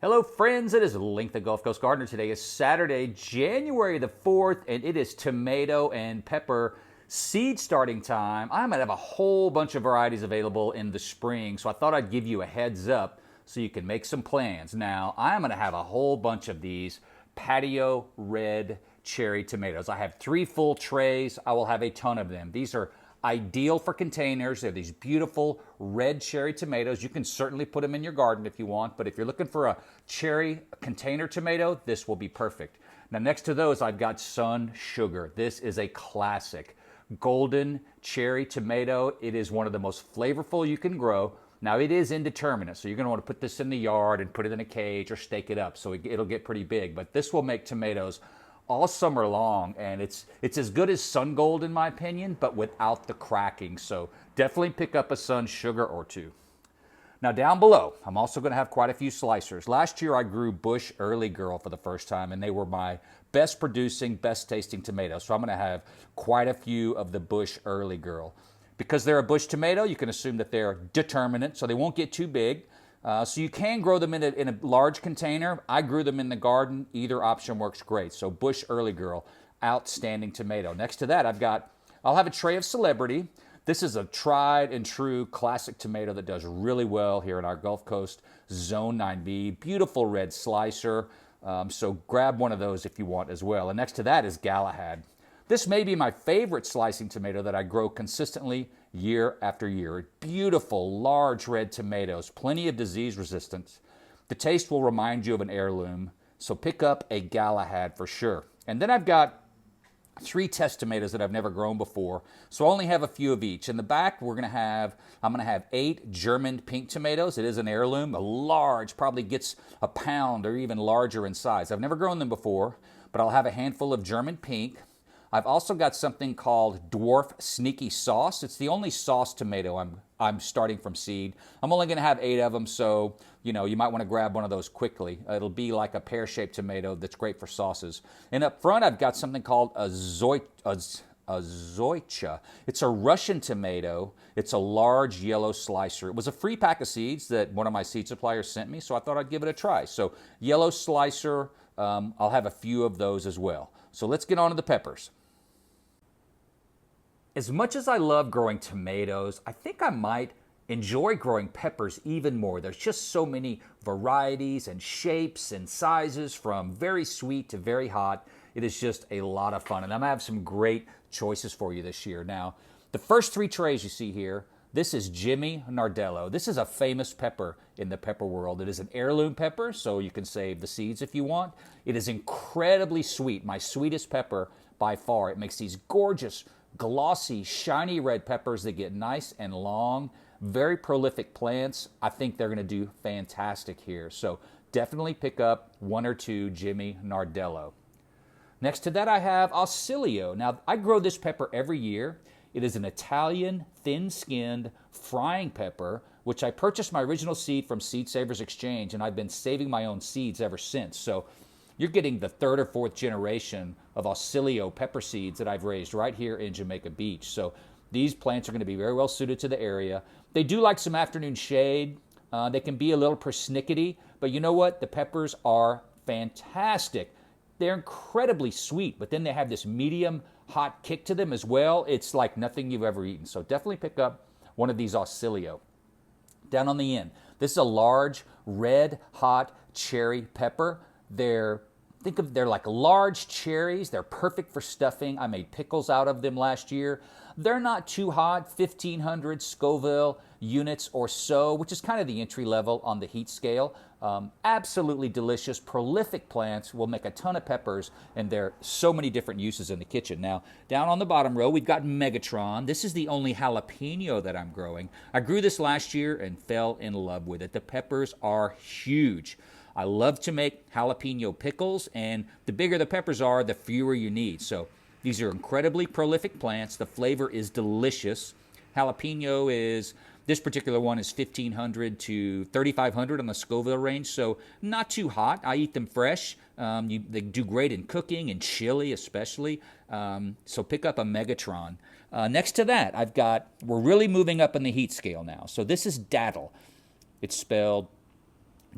Hello friends, it is Link the Gulf Coast Gardener. Today is Saturday, January the 4th, and it is tomato and pepper seed starting time. I might have a whole bunch of varieties available in the spring, so I thought I'd give you a heads up so you can make some plans. Now, I'm going to have a whole bunch of these patio red cherry tomatoes. I have 3 full trays. I will have a ton of them. These are ideal for containers. They're these beautiful red cherry tomatoes. You can certainly put them in your garden if you want, but if you're looking for a cherry container tomato, this will be perfect. Now next to those, I've got Sun Sugar. This is a classic golden cherry tomato. It is one of the most flavorful you can grow. Now it is indeterminate, so you're going to want to put this in the yard and put it in a cage or stake it up so it'll get pretty big, but this will make tomatoes all summer long, and it's as good as Sun Gold in my opinion, but without the cracking. So definitely pick up a Sun Sugar or two. Now down below, I'm also going to have quite a few slicers. Last year I grew Bush Early Girl for the first time, and they were my best producing, best tasting tomatoes. So I'm going to have quite a few of the Bush Early Girl. Because they're a bush tomato, you can assume that they're determinate, so they won't get too big. So you can grow them in a large container. I grew them in the garden. Either option works great. So Bush Early Girl, outstanding tomato. Next to that, I'll have a tray of Celebrity. This is a tried and true classic tomato that does really well here in our Gulf Coast Zone 9B. Beautiful red slicer. So grab one of those if you want as well. And next to that is Galahad. This may be my favorite slicing tomato that I grow consistently year after year. Beautiful, large red tomatoes, plenty of disease resistance. The taste will remind you of an heirloom, so pick up a Galahad for sure. And then I've got 3 test tomatoes that I've never grown before, so I only have a few of each. In the back, I'm going to have 8 German pink tomatoes. It is an heirloom, a large, probably gets a pound or even larger in size. I've never grown them before, but I'll have a handful of German pink. I've also got something called Dwarf Sneaky Sauce. It's the only sauce tomato I'm starting from seed. I'm only going to have 8 of them, so you might want to grab one of those quickly. It'll be like a pear-shaped tomato that's great for sauces. And up front, I've got something called a Zoycha. It's a Russian tomato. It's a large yellow slicer. It was a free pack of seeds that one of my seed suppliers sent me, so I thought I'd give it a try. So yellow slicer, I'll have a few of those as well. So let's get on to the peppers. As much as I love growing tomatoes, I think I might enjoy growing peppers even more. There's just so many varieties and shapes and sizes, from very sweet to very hot. It is just a lot of fun, and I'm going to have some great choices for you this year. Now, the first 3 trays you see here, this is Jimmy Nardello. This is a famous pepper in the pepper world. It is an heirloom pepper, so you can save the seeds if you want. It is incredibly sweet, my sweetest pepper by far. It makes these gorgeous, glossy, shiny red peppers that get nice and long. Very prolific plants. I think they're going to do fantastic here. So definitely pick up 1 or 2 Jimmy Nardello. Next to that I have Ausilio. Now I grow this pepper every year. It is an Italian thin-skinned frying pepper, which I purchased my original seed from Seed Savers Exchange, and I've been saving my own seeds ever since. So you're getting the 3rd or 4th generation of Ausilio pepper seeds that I've raised right here in Jamaica Beach. So these plants are going to be very well suited to the area. They do like some afternoon shade. They can be a little persnickety, but you know what? The peppers are fantastic. They're incredibly sweet, but then they have this medium hot kick to them as well. It's like nothing you've ever eaten. So definitely pick up one of these Ausilio. Down on the end, this is a large red hot cherry pepper. They're like large cherries. They're perfect for stuffing. I made pickles out of them last year. They're not too hot, 1,500 Scoville units or so, which is kind of the entry level on the heat scale. Absolutely delicious, prolific plants, will make a ton of peppers, and there are so many different uses in the kitchen. Now, down on the bottom row, we've got Megatron. This is the only jalapeno that I'm growing. I grew this last year and fell in love with it. The peppers are huge. I love to make jalapeno pickles, and the bigger the peppers are, the fewer you need. So these are incredibly prolific plants. The flavor is delicious. Jalapeno is, this particular one is 1,500 to 3,500 on the Scoville range, so not too hot. I eat them fresh. They do great in cooking and chili especially. So pick up a Megatron. Next to that, we're really moving up in the heat scale now. So this is Daddle. It's spelled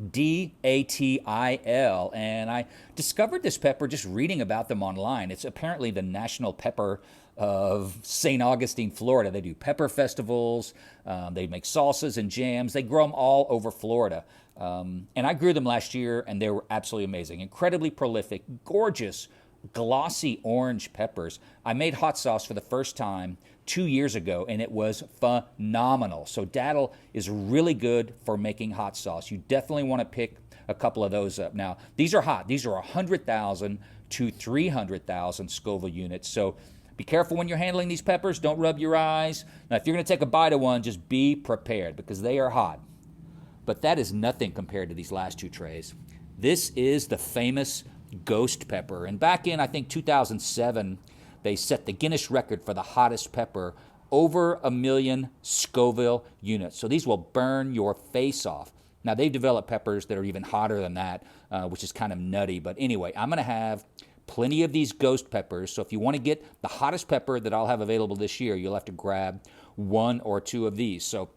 Datil, and I discovered this pepper just reading about them online. It's apparently the national pepper of St. Augustine, Florida. They do pepper festivals, they make salsas and jams. They grow them all over Florida. And I grew them last year, and they were absolutely amazing. Incredibly prolific, gorgeous, glossy orange peppers. I made hot sauce for the first time 2 years ago, and it was phenomenal. So datil is really good for making hot sauce. You definitely want to pick a couple of those up. Now, these are hot. These are 100,000 to 300,000 Scoville units. So be careful when you're handling these peppers. Don't rub your eyes. Now, if you're going to take a bite of one, just be prepared because they are hot. But that is nothing compared to these last two trays. This is the famous ghost pepper. And back in, I think, 2007, they set the Guinness record for the hottest pepper, over 1 million Scoville units. So these will burn your face off. Now, they've developed peppers that are even hotter than that, which is kind of nutty. But anyway, I'm going to have plenty of these ghost peppers. So if you want to get the hottest pepper that I'll have available this year, you'll have to grab 1 or 2 of these. So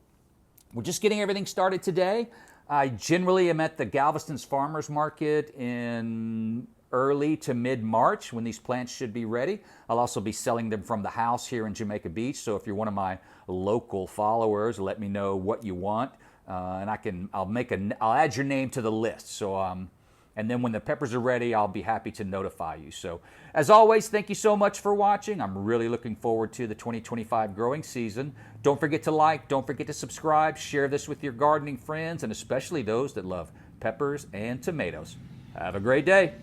we're just getting everything started today. I generally am at the Galveston's Farmers Market in early to mid-March when these plants should be ready. I'll also be selling them from the house here in Jamaica Beach. So if you're one of my local followers, let me know what you want, and I'll add your name to the list. So and then when the peppers are ready, I'll be happy to notify you. So as always, thank you so much for watching. I'm really looking forward to the 2025 growing season. Don't forget to like, don't forget to subscribe, share this with your gardening friends, and especially those that love peppers and tomatoes. Have a great day.